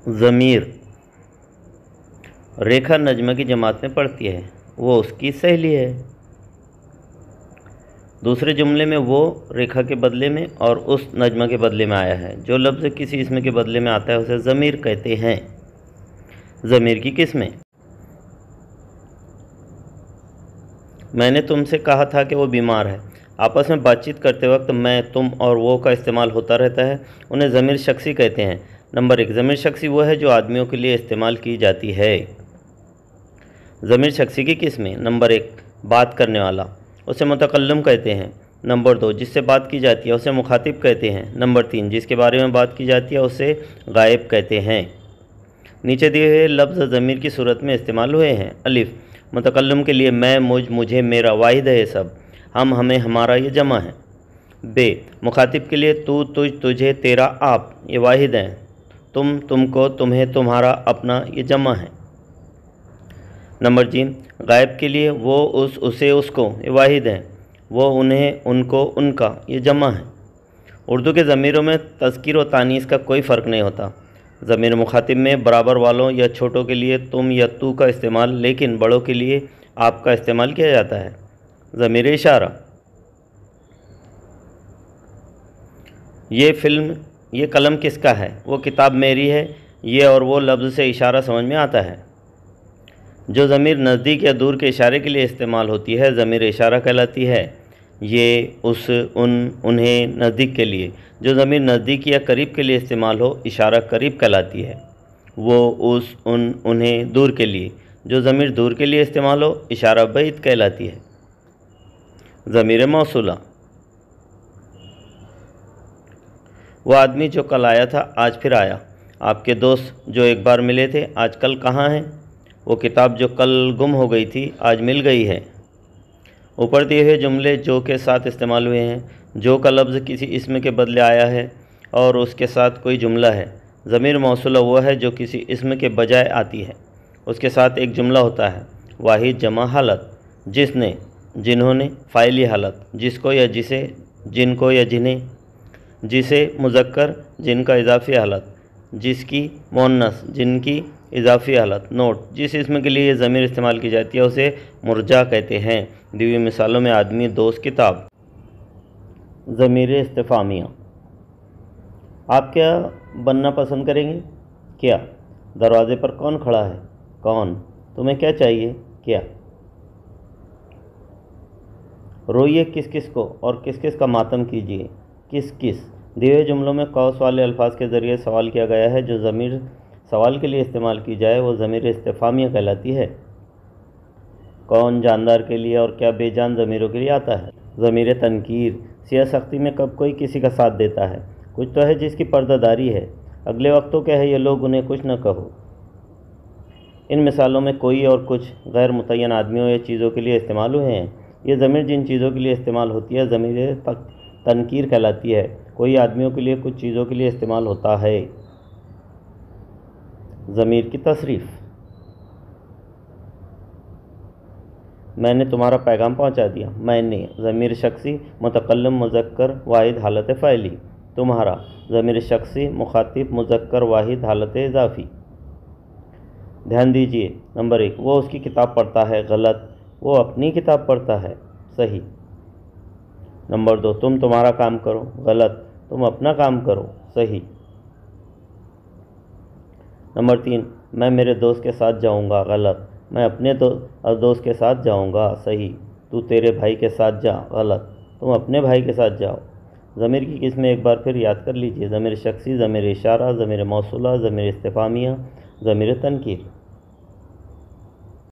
ज़मीर रेखा नजमा की जमात में पढ़ती है, वो उसकी सहेली है। दूसरे जुमले में वो रेखा के बदले में और उस नजमा के बदले में आया है। जो लफ्ज़ किसी इसम के बदले में आता है उसे ज़मीर कहते हैं। ज़मीर की किस्में। मैंने तुमसे कहा था कि वो बीमार है। आपस में बातचीत करते वक्त मैं, तुम और वो का इस्तेमाल होता रहता है, उन्हें ज़मीर शख्सी कहते हैं। नंबर 1, ज़मीर शख्सी वो है जो आदमियों के लिए इस्तेमाल की जाती है। ज़मीर शख्सी की किस्में। नंबर 1, बात करने वाला, उसे मुतकल्लिम कहते हैं। नंबर 2, जिससे बात की जाती है उसे मुखातिब कहते हैं। नंबर 3, जिसके बारे में बात की जाती है उसे गायब कहते हैं। नीचे दिए हुए लफ्ज़ ज़मीर की सूरत में इस्तेमाल हुए हैं। अलिफ, मुतकल्लिम के लिए मैं, मुझ, मुझे, मेरा, वाहिद है ये सब। हम, हमें, हमारा ये जमा है। बे, मुखातिब के लिए तू, तुझ, तुझे, तेरा, आप ये वाहिद हैं। तुम, तुमको, तुम्हें, तुम्हारा, अपना ये जमा है। नंबर 3, गायब के लिए वो, उस, उसे, उसको ये वाहिद हैं। वो, उन्हें, उनको, उनका ये जमा है। उर्दू के ज़मीरों में तज़कीर और तानीस का कोई फ़र्क नहीं होता। ज़मीर मुखातिब में बराबर वालों या छोटों के लिए तुम या तू का इस्तेमाल, लेकिन बड़ों के लिए आप का इस्तेमाल किया जाता है। ज़मीर इशारा। ये कलम किसका है, वो किताब मेरी है, ये और वो लफ्ज़ से इशारा समझ में आता है। जो ज़मीर नज़दीक या दूर के इशारे के लिए इस्तेमाल होती है ज़मीर इशारा कहलाती है। ये, उस, उन, उन्हें, नज़दीक के लिए। जो ज़मीर नज़दीक या करीब के लिए इस्तेमाल हो इशारा करीब कहलाती है। वो, उस, उन, उन्हें, दूर के लिए। जो ज़मीर दूर के लिए इस्तेमाल हो इशारा बईद कहलाती है। ज़मीर मौसूला। वो आदमी जो कल आया था आज फिर आया। आपके दोस्त जो एक बार मिले थे आजकल कहाँ हैं। वो किताब जो कल गुम हो गई थी आज मिल गई है। ऊपर दिए हुए जुमले जो के साथ इस्तेमाल हुए हैं। जो का लफ्ज़ किसी इसम के बदले आया है और उसके साथ कोई जुमला है। ज़मीर मौसूला वो है जो किसी इसम के बजाय आती है, उसके साथ एक जुमला होता है। वाहिद जमा हालत, जिसने, जिन्होंने, फ़ाइली हालत, जिसको या जिसे, जिनको या जिन्हें, जिसे मुज़क्कर, जिनका इजाफ़ी हालत, जिसकी मुअन्नस, जिनकी इजाफ़ी हालत। नोट, जिस इसम के लिए ज़मीर इस्तेमाल की जाती है उसे मुरजा कहते हैं। दी हुई मिसालों में आदमी, दोस्त, किताब। ज़मीर इस्तिफ़ामिया। आप क्या बनना पसंद करेंगे? क्या? दरवाज़े पर कौन खड़ा है? कौन? तुम्हें क्या चाहिए? क्या? रोइए किस किस को और किस किस का मातम कीजिए? किस किस? दिए हुए जुमलों में कौस वाले अल्फाज के ज़रिए सवाल किया गया है। जो ज़मीर सवाल के लिए इस्तेमाल की जाए वो ज़मीर इस्तिफ़ामिया कहलाती है। कौन जानदार के लिए और क्या बेजान ज़मीरों के लिए आता है। ज़मीर तनकीर। सिया सख्ती में कब कोई किसी का साथ देता है। कुछ तो है जिसकी पर्दादारी है, अगले वक्तों के है ये लोग, उन्हें कुछ न कहो। इन मिसालों में कोई और कुछ गैर मुतय्यन आदमियों या चीज़ों के लिए इस्तेमाल हुए हैं। ये ज़मीर जिन चीज़ों के लिए इस्तेमाल होती है ज़मीर तनकीर कहलाती है। कोई आदमियों के लिए, कुछ चीज़ों के लिए इस्तेमाल होता है। ज़मीर की तसरीफ़। मैंने तुम्हारा पैगाम पहुंचा दिया। मैंने, ज़मीर शख्सी, मुतकल्लिम, मुज़क्कर, वाहिद, हालत फ़ाइली। तुम्हारा, ज़मीर शख्सी, मुखातिब, मुज़क्कर, वाहिद, हालत इज़ाफ़ी। ध्यान दीजिए। नंबर 1, वो उसकी किताब पढ़ता है। गलत। वो अपनी किताब पढ़ता है। सही। नंबर 2, तुम तुम्हारा काम करो। गलत। तुम अपना काम करो। सही। नंबर 3, मैं मेरे दोस्त के साथ जाऊंगा। गलत। मैं अपने दोस्त के साथ जाऊंगा। सही। तू तेरे भाई के साथ जा। गलत। तुम अपने भाई के साथ जाओ। ज़मीर की किस्में एक बार फिर याद कर लीजिए। ज़मीर शख्सी, ज़मीर इशारा, ज़मीर मौसूला, ज़मीर इस्तिफ़ामिया, ज़मीर तनकीर।